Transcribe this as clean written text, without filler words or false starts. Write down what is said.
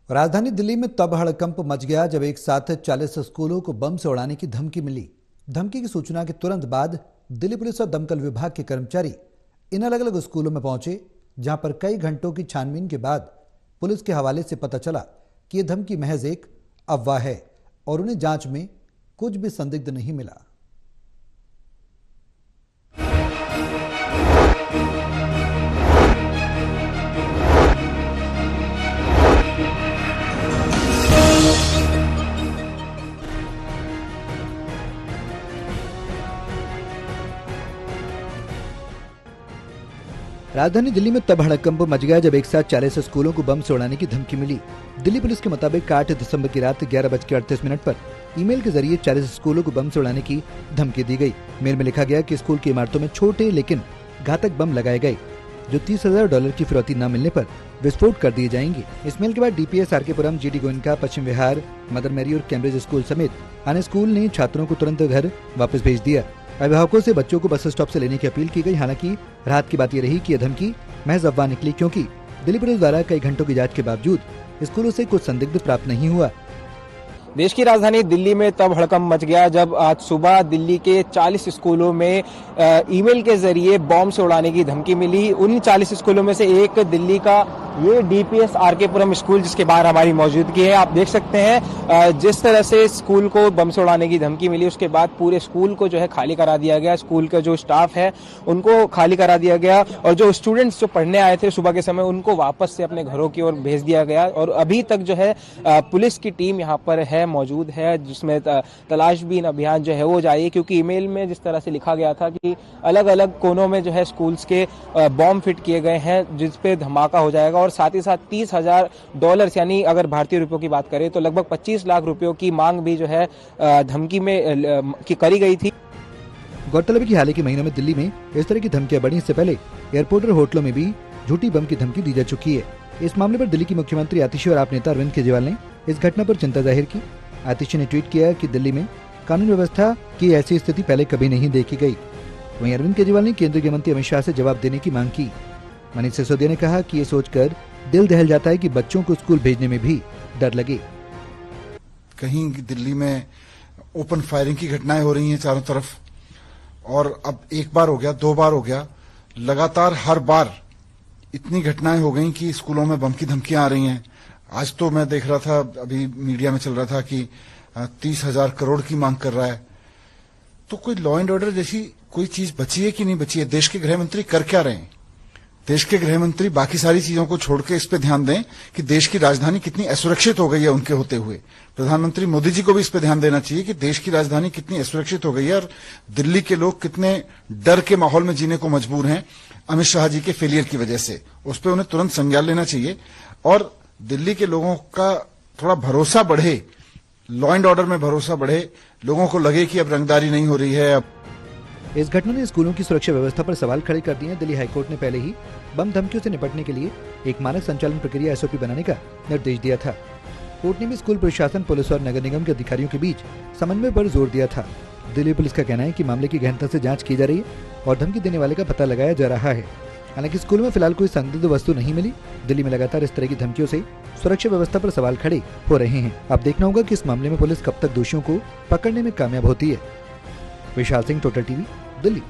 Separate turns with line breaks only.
राजधानी दिल्ली में तब हड़कंप मच गया जब एक साथ 40 स्कूलों को बम से उड़ाने की धमकी मिली। धमकी की सूचना के तुरंत बाद दिल्ली पुलिस और दमकल विभाग के कर्मचारी इन अलग अलग स्कूलों में पहुंचे, जहां पर कई घंटों की छानबीन के बाद पुलिस के हवाले से पता चला कि यह धमकी महज एक अफवाह है और उन्हें जांच में कुछ भी संदिग्ध नहीं मिला। राजधानी दिल्ली में तब हड़कंप मच गया जब एक साथ 40 स्कूलों को बम से उड़ाने की धमकी मिली। दिल्ली पुलिस के मुताबिक 8 दिसंबर की रात 11:38 पर ईमेल के जरिए 40 स्कूलों को बम से उड़ाने की धमकी दी गई। मेल में लिखा गया कि स्कूल की इमारतों में छोटे लेकिन घातक बम लगाए गए, जो $30,000 की फिरौती न मिलने पर विस्फोट कर दिए जाएंगे। इस मेल के बाद डीपीएस आरके पुरम, GD Goenka, Paschim Vihar, mother Mary और कैम्ब्रिज स्कूल समेत अन्य स्कूल ने छात्रों को तुरंत घर वापस भेज दिया। अभिभावकों से बच्चों को बस स्टॉप से लेने की अपील की गई। हालांकि राहत की बात यह रही कि यह धमकी महज अफवाह निकली, क्योंकि दिल्ली पुलिस द्वारा कई घंटों की जांच के बावजूद स्कूलों से कुछ संदिग्ध प्राप्त नहीं हुआ।
देश की राजधानी दिल्ली में तब हड़कंप मच गया जब आज सुबह दिल्ली के 40 स्कूलों में ईमेल के जरिए बॉम्ब से उड़ाने की धमकी मिली। उन 40 स्कूलों में से एक दिल्ली का ये डीपीएस आरके पुरम स्कूल, जिसके बाहर हमारी मौजूदगी है। आप देख सकते हैं जिस तरह से स्कूल को बम से उड़ाने की धमकी मिली, उसके बाद पूरे स्कूल को जो है खाली करा दिया गया। स्कूल का जो स्टाफ है उनको खाली करा दिया गया और जो स्टूडेंट्स जो पढ़ने आए थे सुबह के समय, उनको वापस से अपने घरों की ओर भेज दिया गया। और अभी तक जो है पुलिस की टीम यहाँ पर है, मौजूद है, जिसमें तलाशबीन अभियान जो है वो जारी है, क्योंकि ईमेल में जिस तरह से लिखा गया था कि अलग अलग कोनों में जो है स्कूल्स के बॉम्ब फिट किए गए हैं, जिसपे धमाका हो जाएगा। और साथ ही साथ $30,000 यानी अगर भारतीय रुपयों की बात करें तो लगभग 25 लाख रुपयों की मांग भी जो है धमकी में करी गई थी।
गौरतलब है कि हाल ही के महीनों में दिल्ली में इस तरह की धमकियां बढ़ी। इससे पहले एयरपोर्ट और होटलों में भी झूठी बम की धमकी दी जा चुकी है। इस मामले पर दिल्ली की मुख्यमंत्री आतिशी और आप नेता अरविंद केजरीवाल ने इस घटना पर चिंता जाहिर की। आतिशी ने ट्वीट किया कि दिल्ली में कानून व्यवस्था की ऐसी स्थिति पहले कभी नहीं देखी गई। वहीं अरविंद केजरीवाल ने केंद्रीय गृह मंत्री अमित शाह से जवाब देने की मांग की। मनीष सिसोदिया ने कहा कि ये सोचकर दिल दहल जाता है कि बच्चों को स्कूल भेजने में भी डर लगे।
कहीं दिल्ली में ओपन फायरिंग की घटनाएं हो रही हैं चारों तरफ, और अब एक बार हो गया, 2 बार हो गया, लगातार हर बार इतनी घटनाएं हो गई कि स्कूलों में बम की धमकियां आ रही हैं। आज तो मैं देख रहा था, अभी मीडिया में चल रहा था कि 30,000 करोड़ की मांग कर रहा है। तो कोई लॉ एंड ऑर्डर जैसी कोई चीज बची है कि नहीं बची है? देश के गृह मंत्री कर क्या रहे हैं? देश के गृह मंत्री बाकी सारी चीजों को छोड़ के इस पे ध्यान दें कि देश की राजधानी कितनी असुरक्षित हो गई है उनके होते हुए। प्रधानमंत्री मोदी जी को भी इस पे ध्यान देना चाहिए कि देश की राजधानी कितनी असुरक्षित हो गई है और दिल्ली के लोग कितने डर के माहौल में जीने को मजबूर हैं अमित शाह जी के फेलियर की वजह से। उस पर उन्हें तुरंत संज्ञान लेना चाहिए और दिल्ली के लोगों का थोड़ा भरोसा बढ़े, लॉ एंड ऑर्डर में भरोसा बढ़े, लोगों को लगे कि अब रंगदारी नहीं हो रही है। अब
इस घटना ने स्कूलों की सुरक्षा व्यवस्था पर सवाल खड़े कर दिए हैं। दिल्ली हाईकोर्ट ने पहले ही बम धमकियों से निपटने के लिए एक मानक संचालन प्रक्रिया एसओपी बनाने का निर्देश दिया था। कोर्ट ने भी स्कूल प्रशासन, पुलिस और नगर निगम के अधिकारियों के बीच समन्वय पर जोर दिया था। दिल्ली पुलिस का कहना है कि मामले की गहनता से जांच की जा रही है और धमकी देने वाले का पता लगाया जा रहा है। हालांकि स्कूल में फिलहाल कोई संदिग्ध वस्तु नहीं मिली। दिल्ली में लगातार इस तरह की धमकियों से सुरक्षा व्यवस्था पर सवाल खड़े हो रहे हैं। अब देखना होगा कि इस मामले में पुलिस कब तक दोषियों को पकड़ने में कामयाब होती है। Vishal Singh, total TV, Delhi.